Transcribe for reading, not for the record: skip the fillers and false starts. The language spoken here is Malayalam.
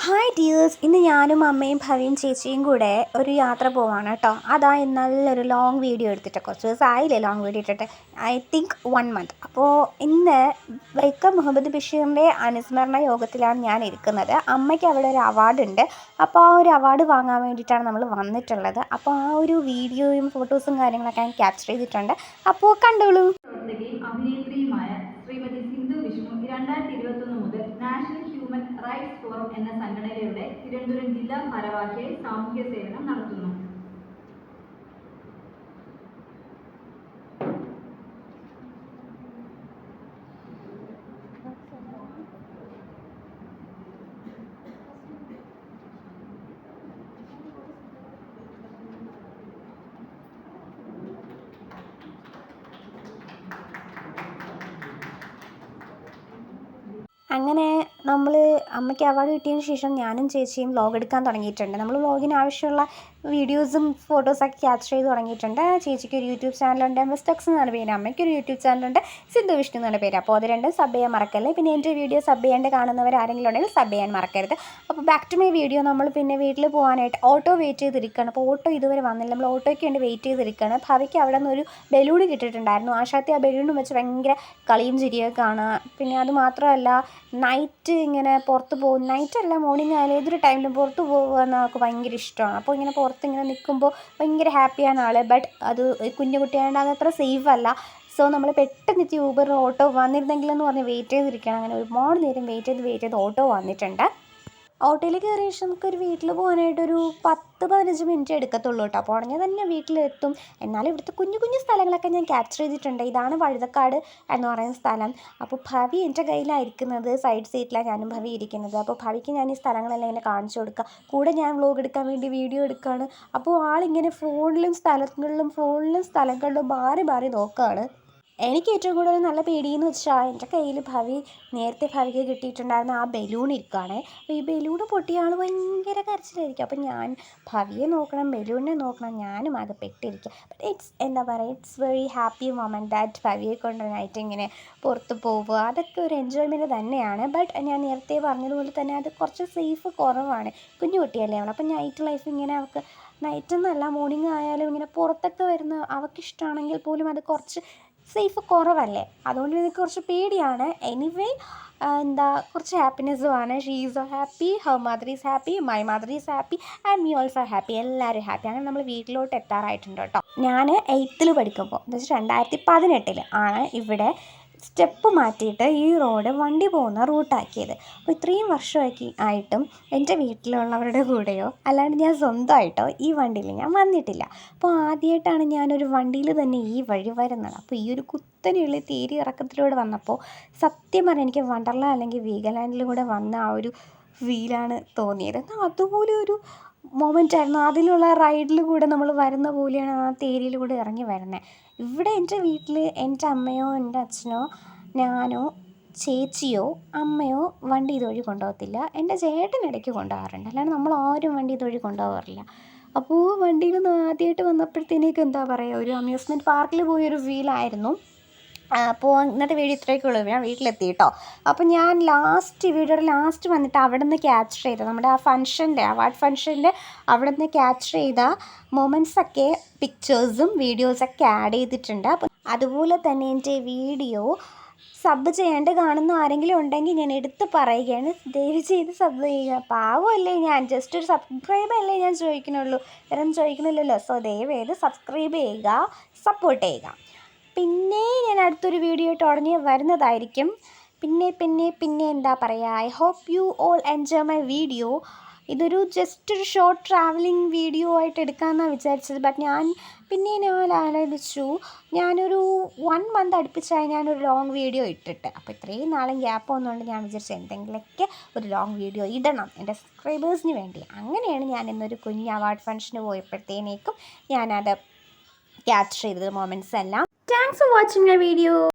ഹായ് ഡിയേഴ്സ്, ഇന്ന് ഞാനും അമ്മയും ഭവിയും ചേച്ചിയും കൂടെ ഒരു യാത്ര പോവാണ് കേട്ടോ. അതാ നല്ലൊരു ലോങ് വീഡിയോ എടുത്തിട്ട് കുറച്ച് ദിവസം ആയില്ലേ ലോങ് വീഡിയോ ഇട്ടിട്ട്, ഐ തിങ്ക് 1 മന്ത്. അപ്പോൾ ഇന്ന് വൈക്കം മുഹമ്മദ് ബഷീറിൻ്റെ അനുസ്മരണ യോഗത്തിലാണ് ഞാൻ ഇരിക്കുന്നത്. അമ്മയ്ക്ക് അവിടെ ഒരു അവാർഡ് ഉണ്ട്. അപ്പോൾ ആ ഒരു അവാർഡ് വാങ്ങാൻ വേണ്ടിയിട്ടാണ് നമ്മൾ വന്നിട്ടുള്ളത്. അപ്പോൾ ആ ഒരു വീഡിയോയും ഫോട്ടോസും കാര്യങ്ങളൊക്കെ ഞാൻ ക്യാപ്ചർ ചെയ്തിട്ടുണ്ട്. അപ്പോൾ കണ്ടോളൂ. അഭിനേത്രിയുമായ ശ്രീമതി സിന്ധു വിഷ്ണു 2021 മുതൽ നാഷണൽ ഹ്യൂമൻ റൈറ്റ്സ് ഫോറം എന്ന സംഘടനയുടെ തിരുവനന്തപുരം ജില്ലാ ഭാരവാഹിയായി സാമൂഹ്യ സേവനം നടത്തുന്നു. അങ്ങനെ നമ്മൾ അമ്മയ്ക്ക് അവാർഡ് കിട്ടിയതിന് ശേഷം ഞാനും ചേച്ചിയും വ്ലോഗ് എടുക്കാൻ തുടങ്ങിയിട്ടുണ്ട്. നമ്മൾ വ്ലോഗിന് ആവശ്യമുള്ള വീഡിയോസും ഫോട്ടോസൊക്കെ ക്യാപ്ചർ ചെയ്ത് തുടങ്ങിയിട്ടുണ്ട്. ചേച്ചിക്ക് ഒരു യൂട്യൂബ് ചാനലുണ്ട്, മിസ്റ്റക്സ് എന്നാണ് പേര്. അമ്മയ്ക്കൊരു യൂട്യൂബ് ചാനലുണ്ട്, സിന്ധു വിഷ്ണു എന്നാണ് പേര്. അപ്പോൾ അത് രണ്ടും സബ് ചെയ്യാൻ മറക്കല്ലേ. പിന്നെ എൻ്റെ വീഡിയോ സബ് ചെയ്യാണ്ട് കാണുന്നവർ ആരെങ്കിലും ഉണ്ടെങ്കിൽ സബ് ചെയ്യാൻ മറക്കരുത്. അപ്പോൾ ബാക്ക് ടു മൈ വീഡിയോ. നമ്മൾ പിന്നെ വീട്ടിൽ പോകാനായിട്ട് ഓട്ടോ വെയിറ്റ് ചെയ്തിരിക്കുകയാണ്. അപ്പോൾ ഓട്ടോ ഇതുവരെ വന്നില്ല. നമ്മൾ ഓട്ടോയ്ക്ക് വേണ്ടി വെയിറ്റ് ചെയ്തിരിക്കുകയാണ്. ഭവിക്ക് അവിടെ നിന്ന് ഒരു ബലൂൺ കിട്ടിയിട്ടുണ്ടായിരുന്നു. ആശാത്തി ആ ബലൂണും വെച്ച് ഭയങ്കര കളിയും ചിരിയൊക്കെ ആണ്. പിന്നെ അത് മാത്രമല്ല, നൈറ്റ് ഇങ്ങനെ പുറത്ത് പോകും, നൈറ്റല്ല മോർണിംഗ് ആയാലും ഏതൊരു ടൈമിലും പുറത്ത് പോകുക എന്നൊക്കെ ഭയങ്കര ഇഷ്ടമാണ്. അപ്പോൾ ഇങ്ങനെ പുറത്ത് ഇങ്ങനെ നിൽക്കുമ്പോൾ ഭയങ്കര ഹാപ്പിയാണ് ആൾ. ബട്ട് അത് കുഞ്ഞു കുട്ടിയായതുകൊണ്ട് അതത്ര സേഫ് അല്ല. സോ നമ്മൾ പെട്ടെന്ന് ഊബർ ഓട്ടോ വന്നിരുന്നെങ്കിലെന്ന് പറഞ്ഞ് വെയിറ്റ് ചെയ്തിരിക്കുകയാണ്. അങ്ങനെ ഒരുപാട് നേരം വെയിറ്റ് ചെയ്ത് ഓട്ടോ വന്നിട്ടുണ്ട്. ഓട്ടോയിൽ കയറിയ ശേഷം നമുക്കൊരു വീട്ടിൽ പോകാനായിട്ടൊരു 10-15 മിനിറ്റ് എടുക്കത്തുള്ളൂ കേട്ടോ. അപ്പോൾ ഉടനെ തന്നെ വീട്ടിലെത്തും. എന്നാലും ഇവിടുത്തെ കുഞ്ഞു കുഞ്ഞു സ്ഥലങ്ങളൊക്കെ ഞാൻ ക്യാപ്ചർ ചെയ്തിട്ടുണ്ട്. ഇതാണ് വഴുതക്കാട് എന്ന് പറയുന്ന സ്ഥലം. അപ്പോൾ ഭവി എൻ്റെ കയ്യിലായിരിക്കുന്നത്, സൈഡ് സീറ്റിലാണ് ഞാനും ഭവി ഇരിക്കുന്നത്. അപ്പോൾ ഭവിക്ക് ഞാൻ ഈ സ്ഥലങ്ങളെല്ലാം ഇങ്ങനെ കാണിച്ചു കൊടുക്കുക. കൂടെ ഞാൻ വ്ലോഗ് എടുക്കാൻ വേണ്ടി വീഡിയോ എടുക്കുകയാണ്. അപ്പോൾ ആളിങ്ങനെ ഫോണിലും സ്ഥലങ്ങളിലും മാറി നോക്കുകയാണ്. എനിക്ക് ഏറ്റവും കൂടുതൽ നല്ല പേടിയെന്ന് വെച്ചാൽ എൻ്റെ കയ്യിൽ നേരത്തെ ഭവിക്ക് കിട്ടിയിട്ടുണ്ടായിരുന്ന ആ ബലൂൺ ഇരിക്കുകയാണ്. അപ്പോൾ ഈ ബലൂൺ പൊട്ടിയ ആൾ ഭയങ്കര കരച്ചിലായിരിക്കും. അപ്പോൾ ഞാൻ ഭവിയെ നോക്കണം, ബലൂണിനെ നോക്കണം, ഞാനും അത് പെട്ടിരിക്കുക. But it's very happy moment that ഭവിയെ കൊണ്ട് നൈറ്റ് ഇങ്ങനെ പുറത്ത് പോവുക, അതൊക്കെ ഒരു എൻജോയ്മെൻറ്റ് തന്നെയാണ്. ബട്ട് ഞാൻ നേരത്തെ പറഞ്ഞതുപോലെ തന്നെ അത് കുറച്ച് സേഫ് കുറവാണ്. കുഞ്ഞു കുട്ടിയല്ലേ അവൾ. അപ്പോൾ നൈറ്റ് ലൈഫ് ഇങ്ങനെ അവൾക്ക് നൈറ്റ് എന്നല്ല മോർണിംഗ് ആയാലും ഇങ്ങനെ പുറത്തൊക്കെ വരുന്ന അവൾക്കിഷ്ടമാണെങ്കിൽ പോലും അത് കുറച്ച് സേഫ് കുറവല്ലേ. അതുകൊണ്ട് എനിക്ക് കുറച്ച് പേടിയാണ്. എനിവേ കുറച്ച് ഹാപ്പിനെസ്സുമാണ്. She is happy, her mother is happy, my mother is happy and me also happy. എല്ലാവരും ഹാപ്പി. അങ്ങനെ നമ്മൾ വീട്ടിലോട്ട് എത്താറായിട്ടുണ്ട് കേട്ടോ. ഞാൻ 8th പഠിക്കുമ്പോൾ, എന്ന് വെച്ചാൽ 2018 ആണ് ഇവിടെ സ്റ്റെപ്പ് മാറ്റിയിട്ട് ഈ റോഡ് വണ്ടി പോകുന്ന റൂട്ടാക്കിയത്. അപ്പോൾ ഇത്രയും ആയിട്ടും എൻ്റെ വീട്ടിലുള്ളവരുടെ കൂടെയോ അല്ലാണ്ട് ഞാൻ സ്വന്തമായിട്ടോ ഈ വണ്ടിയിൽ ഞാൻ വന്നിട്ടില്ല. അപ്പോൾ ആദ്യമായിട്ടാണ് ഞാനൊരു വണ്ടിയിൽ തന്നെ ഈ വഴി വരുന്നത്. അപ്പോൾ ഈ ഒരു കുത്തനെയുള്ള തേരി ഇറക്കത്തിലൂടെ വന്നപ്പോൾ സത്യം പറഞ്ഞാൽ എനിക്ക് വണ്ടർലാ അല്ലെങ്കിൽ വീഗലാൻഡിലൂടെ വന്ന ആ ഒരു ഫീലാണ് തോന്നിയത്. എന്നാൽ അതുപോലെ ഒരു മൊമെൻ്റ് ആയിരുന്നു. അതിലുള്ള റൈഡിൽ കൂടെ നമ്മൾ വരുന്ന പോലെയാണ് ആ തേരിയിൽ കൂടെ ഇറങ്ങി വരുന്നത്. ഇവിടെ എൻ്റെ വീട്ടിൽ എൻ്റെ അമ്മയോ എൻ്റെ അച്ഛനോ ഞാനോ ചേച്ചിയോ അമ്മയോ വണ്ടി ഇതുവഴി കൊണ്ടുപോകത്തില്ല. എൻ്റെ ചേട്ടൻ ഇടയ്ക്ക് കൊണ്ടുപോകാറുണ്ട്. അല്ലാണ്ട് നമ്മൾ ആരും വണ്ടി ഇതുവഴി കൊണ്ടുപോകാറില്ല. അപ്പോൾ വണ്ടിയിൽ നിന്ന് ആദ്യമായിട്ട് വന്നപ്പോഴത്തേക്ക് ഒരു അമ്യൂസ്മെൻറ്റ് പാർക്കിൽ പോയൊരു ഫീലായിരുന്നു. അപ്പോൾ ഇന്നത്തെ വീഡിയോ ഇത്രയൊക്കെ ഉള്ളൂ. ഞാൻ വീട്ടിലെത്തി കേട്ടോ. അപ്പോൾ ഞാൻ വീഡിയോയുടെ ലാസ്റ്റ് വന്നിട്ട് അവിടെ നിന്ന് ക്യാപ്ചർ ചെയ്ത നമ്മുടെ ആ അവാർഡ് ഫംഗ്ഷൻ്റെ അവിടെ നിന്ന് ക്യാപ്ചർ ചെയ്ത മൊമെൻറ്റ്സൊക്കെ പിക്ചേഴ്സും വീഡിയോസൊക്കെ ആഡ് ചെയ്തിട്ടുണ്ട്. അപ്പോൾ അതുപോലെ തന്നെ എൻ്റെ വീഡിയോ സബ് ചെയ്യാണ്ട് കാണുന്ന ആരെങ്കിലും ഉണ്ടെങ്കിൽ ഞാൻ എടുത്ത് പറയുകയാണ്, ദയവ് ചെയ്ത് സബ് ചെയ്യുക. പാവമല്ലേ ഞാൻ, ജസ്റ്റ് ഒരു സബ്സ്ക്രൈബ് അല്ലേ ഞാൻ ചോദിക്കുന്നുള്ളൂ, വേറെ ചോദിക്കുന്നില്ലല്ലോ. സോ ദയവ് ചെയ്ത് സബ്സ്ക്രൈബ് ചെയ്യുക, സപ്പോർട്ട് ചെയ്യുക. പിന്നെ ഞാൻ അടുത്തൊരു വീഡിയോ ആയിട്ട് ഉടനെ വരുന്നതായിരിക്കും. പിന്നെ എന്താ പറയുക, I hope you all enjoy my video. ഇതൊരു ജസ്റ്റ് ഒരു ഷോർട്ട് ട്രാവലിംഗ് വീഡിയോ ആയിട്ട് എടുക്കാമെന്നാണ് വിചാരിച്ചത്. ബട്ട് ഞാൻ ആലോചിച്ചു, ഞാനൊരു 1 മന്ത് അടുപ്പിച്ചായി ഞാനൊരു ലോങ് വീഡിയോ ഇട്ടിട്ട്. അപ്പോൾ ഇത്രയും നാളും ഗ്യാപ്പ് വന്നുകൊണ്ട് ഞാൻ വിചാരിച്ചു എന്തെങ്കിലുമൊക്കെ ഒരു ലോങ് വീഡിയോ ഇടണം എൻ്റെ സബ്സ്ക്രൈബേഴ്സിന് വേണ്ടി. അങ്ങനെയാണ് ഞാൻ ഇന്നൊരു കുഞ്ഞ് അവാർഡ് ഫംഗ്ഷന് പോയപ്പോഴത്തേക്കും ഞാനത് ക്യാപ്ചർ ചെയ്തത് മൊമെൻറ്റ്സ് എല്ലാം. Thanks for watching my video.